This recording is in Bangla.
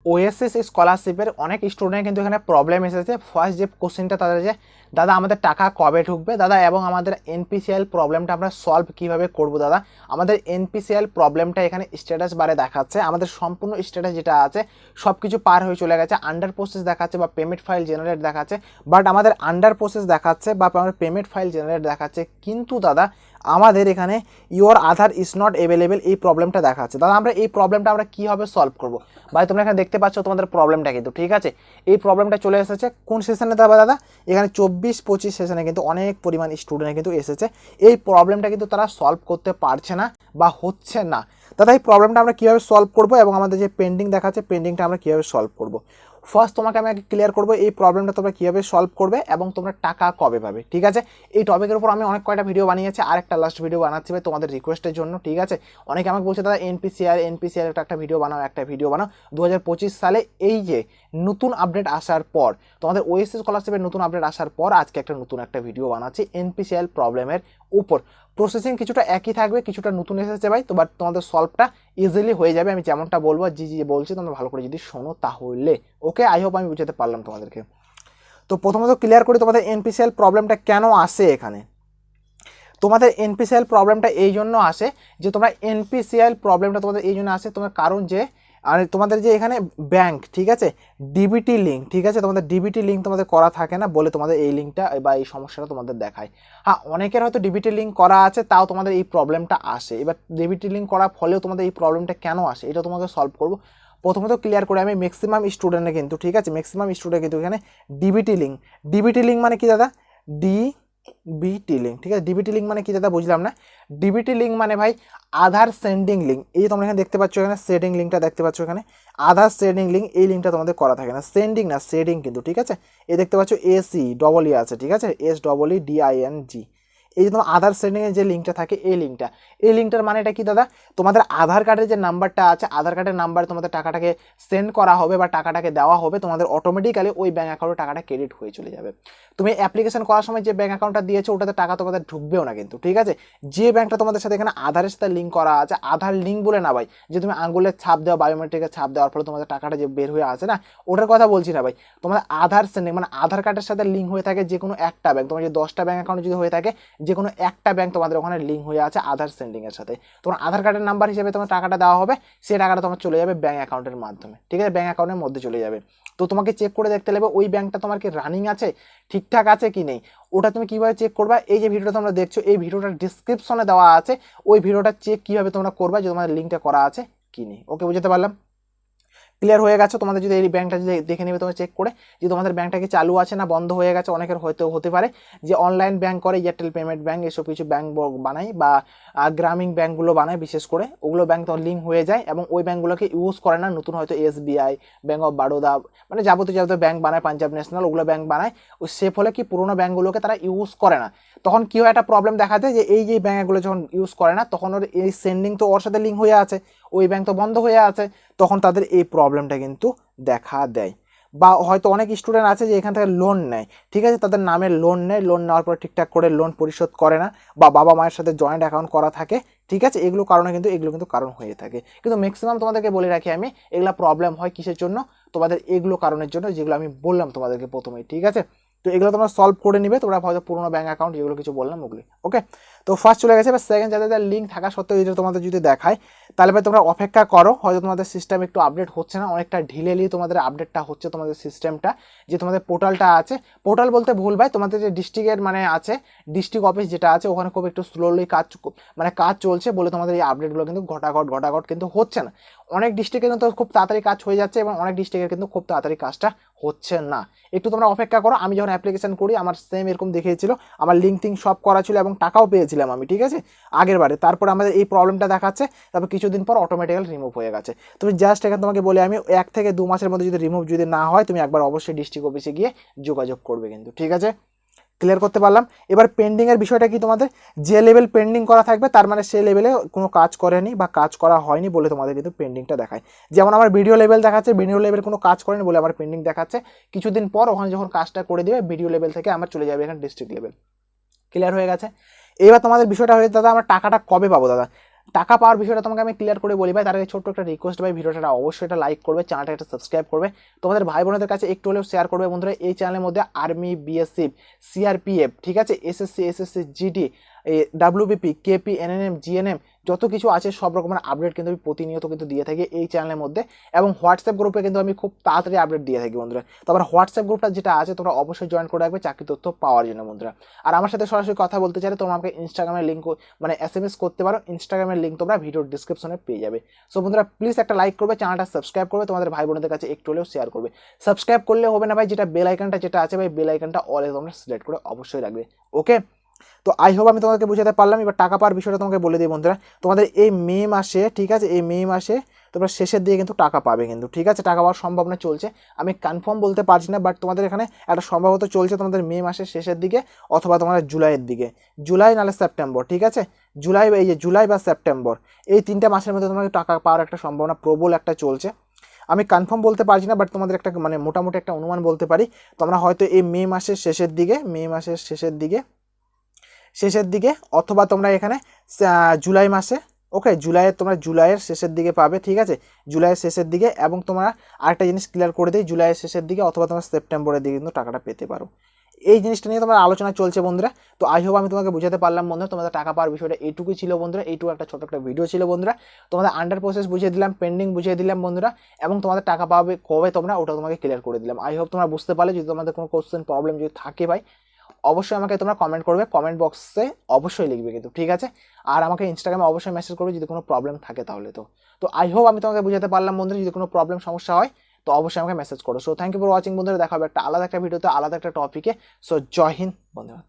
ওএসএস স্কলারশিপের অনেক স্টুডেন্ট কিন্তু এখানে প্রবলেম এসেছে। ফার্স্ট যে কোশ্চেনটা তাদের যে দাদা আমাদের টাকা কবে ঢুকবে দাদা, এবং আমাদের এনপিসিআই প্রবলেমটা আমরা সলভ কিভাবে করব দাদা। আমাদের এনপিসিআই প্রবলেমটা এখানে স্ট্যাটাস বারে দেখাচ্ছে, আমাদের সম্পূর্ণ স্ট্যাটাস যেটা আছে সব কিছু পার হয়ে চলে গেছে, আন্ডার প্রসেস দেখাচ্ছে বা পেমেন্ট ফাইল জেনারেট দেখাচ্ছে, বাট আমাদের আন্ডার প্রসেস দেখাচ্ছে বা আমাদের পেমেন্ট ফাইল জেনারেট দেখাচ্ছে, কিন্তু দাদা আমাদের এখানে your Aadhaar is not available এই প্রবলেমটা দেখাচ্ছে। দাদা আমরা এই প্রবলেমটা আমরা কীভাবে সলভ করবো ভাই, তোমরা এখানে দেখতে পাচ্ছ তোমাদের প্রবলেমটা কিন্তু, ঠিক আছে। এই প্রবলেমটা চলে এসেছে কোন সেশনে দেবে দাদা, এখানে 24-25 সেশনে কিন্তু অনেক পরিমাণ স্টুডেন্ট কিন্তু এসেছে। এই প্রবলেমটা কিন্তু তারা সলভ করতে পারছে না বা হচ্ছে না। দাদা এই প্রবলেমটা আমরা কীভাবে সলভ করবো এবং আমাদের যে পেন্ডিং দেখাচ্ছে পেন্ডিংটা আমরা কীভাবে সলভ করবো। ফার্স্ট তোমাকে আমি ক্লিয়ার করবো এই প্রবলেমটা তোমরা কীভাবে সলভ করবে এবং তোমরা টাকা কবে পাবে, ঠিক আছে। এই টপিকের উপর আমি অনেক কয়টা ভিডিও বানিয়েছি, আর একটা লাস্ট ভিডিও বানাচ্ছি ভাই তোমাদের রিকোয়েস্টের জন্য, ঠিক আছে। অনেকে আমাকে বলছে দাদা এনপিসিআই একটা ভিডিও বানাও, একটা ভিডিও বানাও। 2025 সালে এই যে নতুন আপডেট আসার পর, তোমাদের ওএসএস স্কলারশিপের নতুন আপডেট আসার পর আজকে নতুন একটা ভিডিও বানাচ্ছি এনপিসিআই প্রবলেমের উপর। প্রসেসিং কিছুটা একই থাকবে, কিছুটা নতুন এসেছে ভাই, তো বাট তোমাদের সলভটা ইজিলি হয়ে যাবে। আমি যেমনটা বলবো জি বলছি তোমরা ভালো করে যদি শোনো তাহলে ওকে। আই হোপ আমি বুঝাতে পারলাম তোমাদেরকে। তো প্রথমত ক্লিয়ার করি তোমাদের এনপিসিআই প্রবলেমটা কেন আসে এখানে। তোমাদের এনপিসিআই প্রবলেমটা এই জন্য আসে যে তোমরা এনপিসিআই প্রবলেমটা তোমাদের এই জন্য আসে তোমার কারণ যে আর তোমাদের যে এখানে ব্যাংক, ঠিক আছে, ডিবিটি লিঙ্ক, ঠিক আছে, তোমাদের ডিবিটি লিঙ্ক তোমাদের করা থাকে না বলে তোমাদের এই লিঙ্কটা বা এই সমস্যাটা তোমাদের দেখায়। হ্যাঁ অনেকের হয়তো ডিবিটি লিঙ্ক করা আছে তাও তোমাদের এই প্রবলেমটা আসে। এবার ডিবিটি লিঙ্ক করার ফলেও তোমাদের এই প্রবলেমটা কেন আসে এটা তোমাদের সলভ করবো। প্রথমত ক্লিয়ার করে আমি ম্যাক্সিমাম স্টুডেন্টে কিন্তু, ঠিক আছে, ম্যাক্সিমাম স্টুডেন্ট কিন্তু এখানে ডিবিটি লিঙ্ক মানে কি দাদা, ডিবিটি লিঙ্ক, ঠিক আছে। ডিবিটি লিঙ্ক মানে কি দাদা বুঝলাম না। ডিবিটি লিঙ্ক মানে ভাই আধার সেন্ডিং লিঙ্ক। এই যে তোমরা এখানে দেখতে পাচ্ছ, এখানে সেডিং লিঙ্কটা দেখতে পাচ্ছ, এখানে আধার সেডিং লিঙ্ক, এই লিঙ্কটা তোমাদের করা থাকে না, সেন্ডিং না সেডিং কিন্তু, ঠিক আছে। এই দেখতে পাচ্ছ এসি ডবল ই আছে, ঠিক আছে, SEEDING। এই যে তোমার আধার সেন্ডিংয়ের যে লিঙ্কটা থাকে এই লিঙ্কটার মানেটা কি দাদা, তোমাদের আধার কার্ডের যে নাম্বারটা আছে আধার কার্ডের নাম্বারে তোমাদের টাকাটাকে সেন্ড করা হবে বা টাকাটাকে দেওয়া হবে, তোমাদের অটোমেটিক্যালি ওই ব্যাঙ্ক অ্যাকাউন্টে টাকাটা ক্রেডিট হয়ে চলে যাবে। তুমি অ্যাপ্লিকেশন করার সময় যে ব্যাঙ্ক অ্যাকাউন্টটা দিয়েছো ওটাতে টাকা তোমাদের ঢুকবেও না কিন্তু, ঠিক আছে। যে ব্যাঙ্কটা তোমাদের সাথে এখানে আধারের সাথে লিঙ্ক করা আছে, আধার লিঙ্ক বলে না ভাই যে তুমি আঙ্গুলের ছাপ দেওয়া বায়োমেট্রিকের ছাপ দেওয়ার ফলে তোমাদের টাকাটা যে বের হয়ে আসে না, ওটার কথা বলছি না ভাই। তোমাদের আধার সেন্ডিং মানে আধার কার্ডের সাথে লিঙ্ক হয়ে থাকে যে কোনো একটা ব্যাঙ্ক, তোমার যে 10টা ব্যাঙ্ক অ্যাকাউন্ট যদি হয়ে থাকে যে কোনো একটা ব্যাঙ্ক তোমাদের ওখানে লিঙ্ক হয়ে আছে আধার সেন্ডিং এর সাথে, তোমার আধার কার্ডের নাম্বার হিসেবে তোমার টাকাটা দেওয়া হবে, সেই টাকাটা তোমার চলে যাবে ব্যাঙ্ক অ্যাকাউন্টের মাধ্যমে, ঠিক আছে, ব্যাঙ্ক অ্যাকাউন্টের মধ্যে চলে যাবে। তো তোমাকে চেক করে দেখতে হবে ওই ব্যাঙ্কটা তোমার কি রানিং আছে, ঠিকঠাক আছে কি নেই। ওটা তুমি কিভাবে চেক করবা, এই যে ভিডিওটা তোমরা দেখছো এই ভিডিওটার ডিসক্রিপশনে দেওয়া আছে, ওই ভিডিওটা চেক কিভাবে তোমরা করবা যে তোমাদের লিঙ্কটা করা আছে কি নেই। ওকে বুঝতে পারলাম, ক্লিয়ার হয়ে গেছে। তোমাদের যদি এই ব্যাংকটা যদি দেখে নেবে তোমরা চেক করে যে তোমাদের ব্যাংকটা কি চালু আছে না বন্ধ হয়ে গেছে। অনেকের হয়তো হতে পারে যে অনলাইন ব্যাংক করে, এয়ারটেল পেমেন্ট ব্যাংক এসব কিছু ব্যাংক বানায় বা গ্রামীণ ব্যাংকগুলো বানায়, বিশেষ করে ওগুলো ব্যাংক তো লিঙ্ক হয়ে যায় এবং ওই ব্যাংকগুলোকে ইউজ করে না। নতুন হয়তো SBI, ব্যাংক অফ বারোদা, মানে যাবতীয় ব্যাংক বানায়, পাঞ্জাব ন্যাশনাল, ওগুলো ব্যাংক বানায়। ওই সে ফলে কি পুরোনো ব্যাংকগুলোকে তারা ইউজ করে না। তখন কি হয় একটা প্রবলেম দেখা যায় যে এই যে ব্যাংকগুলো যখন ইউজ করে না তখন ওর এই সেন্ডিং তো ওর সাথে লিঙ্ক হয়ে আছে, ওই ব্যাংক তো বন্ধ হয়ে আছে, তখন তাদের এই প্রবলেমটা কিন্তু দেখা দেয়। বা হয়তো অনেক স্টুডেন্ট আছে যে এখান থেকে লোন নেয়, ঠিক আছে, তাদের নামে লোন নেয়, লোন নেওয়ার পর ঠিকঠাক করে লোন পরিশোধ করে না, বা বাবা মায়ের সাথে জয়েন্ট অ্যাকাউন্ট করা থাকে, ঠিক আছে, এগুলো কিন্তু কারণ হয়ে থাকে। কিন্তু ম্যাক্সিমাম তোমাদেরকে বলে রাখি আমি, এগুলো প্রবলেম হয় কিসের জন্য, তোমাদের এগুলো কারণের জন্য যেগুলো আমি বললাম তোমাদেরকে প্রথমেই, ঠিক আছে। তো এগুলো তোমরা সলভ করে নিবে, তোমরা হয়তো পুরোনো ব্যাঙ্ক অ্যাকাউন্ট যেগুলো কিছু বললাম ওগুলি, ওকে। তো ফার্স্ট চলে গেছে। এবার সেকেন্ড, যাদের লিঙ্ক থাকা সত্ত্বেও যদি তোমাদের যদি দেখায় তাহলে ভাই তোমরা অপেক্ষা করো, হয়তো তোমাদের সিস্টেম একটু আপডেট হচ্ছে না, অনেকটা ঢিলেলি তোমাদের আপডেটটা হচ্ছে তোমাদের সিস্টেমটা। যে তোমাদের পোর্টালটা আছে, পোর্টাল বলতে ভুল ভাই, তোমাদের যে ডিস্ট্রিক্টের মানে আছে ডিস্ট্রিক্ট অফিস যেটা আছে ওখানে খুব একটু স্লোলি কাজ চলছে বলে তোমাদের এই আপডেটগুলো কিন্তু ঘটাঘট কিন্তু হচ্ছে না। অনেক ডিস্ট্রিক্টে কিন্তু খুব তাড়াতাড়ি কাজ হয়ে যাচ্ছে এবং অনেক ডিস্ট্রিক্টের কিন্তু খুব তাড়াতাড়ি কাজটা হচ্ছে না। একটু তোমরা অপেক্ষা করো। আমি যখন অ্যাপ্লিকেশন করি আমার সেম এরকম দেখিয়েছিল, আমার লিঙ্ক টিঙ্ক সব করা ছিল এবং টাকাও পেয়েছিলাম আমি, ঠিক আছে, আগের বারে। তারপর আমাদের এই প্রবলেমটা দেখাচ্ছে, তারপর কিছুদিন পর অটোমেটিক্যালি রিমুভ হয়ে গেছে। তুমি জাস্ট এখানে তোমাকে বলে আমি 1 থেকে 2 মাসের মধ্যে যদি রিমুভ যদি না হয় তুমি একবার অবশ্যই ডিস্ট্রিক্ট অফিসে গিয়ে যোগাযোগ করবে কিন্তু, ঠিক আছে। ক্লিয়ার করতে পারলাম। এবার পেন্ডিংয়ের বিষয়টা কি, তোমাদের যে লেভেল পেন্ডিং করা থাকবে তার মানে সে লেভেলে কোনো কাজ করেনি বা কাজ করা হয়নি বলে তোমাদের কিন্তু পেন্ডিংটা দেখায়। যেমন আমার ভিডিও লেভেল দেখাচ্ছে, ভিডিও লেভেল কোনো কাজ করেনি বলে আমার পেন্ডিং দেখাচ্ছে। কিছুদিন পর ওখানে যখন কাজটা করে দেবে ভিডিও লেভেল থেকে আমার চলে যাবে এখানে ডিস্ট্রিক্ট লেভেল। ক্লিয়ার হয়ে গেছে। এবার তোমাদের বিষয়টা হয়ে দাদা আমরা টাকাটা কবে পাবো দাদা। টাকা পাওয়ার বিষয়টা তোমাকে আমি ক্লিয়ার করে বলি ভাই, তার আগে ছোট্ট একটা রিকোয়েস্ট ভাই, ভিডিওটা অবশ্যই এটা লাইক করবে, চ্যানেলটা একটা সাবস্ক্রাইব করবে, তোমাদের ভাই বোনদের কাছে একটু হলেও শেয়ার করবে বন্ধুরা। এই চ্যানেলের মধ্যে আর্মি, বিএসএফ, সিআরপিএফ, ঠিক আছে, SSC, GD, WBP, KP, NNM, GNM, যত কিছু আছে সব রকমের আপডেট কিন্তু আমি প্রতিনিয়ত কিন্তু দিয়ে থাকি এই চ্যানেলের মধ্যে। এবং হোয়াটসঅ্যাপ গ্রুপে কিন্তু আমি খুব তাড়াতাড়ি আপডেট দিয়ে থাকি বন্ধুরা। তো আমার হোয়াটসঅ্যাপ গ্রুপটা যেটা আছে তোমরা অবশ্যই জয়েন করে রাখবে চাকরি তথ্য পাওয়ার জন্য বন্ধুরা। আর আমার সাথে সরাসরি কথা বলতে চাইলে তোমরা আমাকে ইনস্টাগ্রামের লিঙ্ক মানে এসএমএস করতে পারো, ইনস্টাগ্রামের লিঙ্ক তোমরা ভিডিওর ডিসক্রিপশনে পেয়ে যাবে। সো বন্ধুরা প্লিজ একটা লাইক করবে, চ্যানেলটা সাবস্ক্রাইব করবে, তোমাদের ভাই বোনদের কাছে একটু হলেও শেয়ার করবে। সাবস্ক্রাইব করলে হবে না ভাই, যেটা বেল আইকনটা যেটা আছে ভাই, বেল আইকনটা অলে তোমরা সিলেক্ট করে অবশ্যই রাখবে। ওকে, তো আই হোপ আমি তোমাকে বুঝাতে পারলাম। এবার টাকা পাওয়ার বিষয়টা তোমাকে বলে দিই বন্ধুরা, তোমাদের এই মে মাসে, ঠিক আছে, এই মে মাসে তোমরা শেষের দিকে কিন্তু টাকা পাবে কিন্তু, ঠিক আছে, টাকা পাওয়ার সম্ভাবনা চলছে, আমি কনফার্ম বলতে পারছি না, বাট তোমাদের এখানে একটা সম্ভবত চলছে তোমাদের মে মাসের শেষের দিকে অথবা তোমাদের জুলাইয়ের দিকে, জুলাই নাহলে সেপ্টেম্বর, ঠিক আছে, জুলাই, এই যে জুলাই বা সেপ্টেম্বর, এই 3টে মাসের মধ্যে তোমাকে টাকা পাওয়ার একটা সম্ভাবনা প্রবল একটা চলছে। আমি কনফার্ম বলতে পারছি না, বাট তোমাদের একটা মানে মোটামুটি একটা অনুমান বলতে পারি, তোমরা হয়তো এই মে মাসের শেষের দিকে, মে মাসের শেষের দিকে অথবা তোমরা এখানে জুলাই মাসে, ওকে, তোমরা জুলাইয়ের শেষের দিকে পাবে, ঠিক আছে, জুলাইয়ের শেষের দিকে। এবং তোমরা আরেকটা জিনিস ক্লিয়ার করে দিই, জুলাইয়ের শেষের দিকে অথবা তোমরা সেপ্টেম্বরের দিকে কিন্তু টাকাটা পেতে পারো। এই জিনিসটা নিয়ে তোমার আলোচনা চলছে বন্ধুরা। তো আই হোপ আমি তোমাকে বুঝাতে পারলাম বন্ধুরা, তোমাদের টাকা পাওয়ার বিষয়টা এইটুকুই ছিল বন্ধুরা, এইটুকু একটা ছোট একটা ভিডিও ছিল বন্ধুরা। তোমাদের আন্ডার প্রসেস বুঝিয়ে দিলাম, পেন্ডিং বুঝিয়ে দিলাম বন্ধুরা, এবং তোমাদের টাকা পাবে কবে তোমরা ওটা তোমাকে ক্লিয়ার করে দিলাম। আই হোপ তোমরা বুঝতে পারলে। যদি তোমাদের কোনো কোশ্চেন প্রবলেম যদি থাকে ভাই, অবশ্যই আমাকে তোমরা কমেন্ট করবে, কমেন্ট বক্সে অবশ্যই লিখবে কিন্তু, ঠিক আছে। আর আমাকে ইনস্টাগ্রামে অবশ্যই মেসেজ করবে যদি কোনো প্রবলেম থাকে তাহলে। তো আই হোপ আমি তোমাকে বুঝাতে পারলাম বন্ধুরা। যদি কোনো প্রবলেম সমস্যা হয় তো অবশ্যই আমাকে মেসেজ করো। So thank you for watching বন্ধুরা, দেখা হবে একটা আলাদা একটা ভিডিওতে, আলাদা একটা টপিকে। সো জয় হিন্দ বন্ধুরা।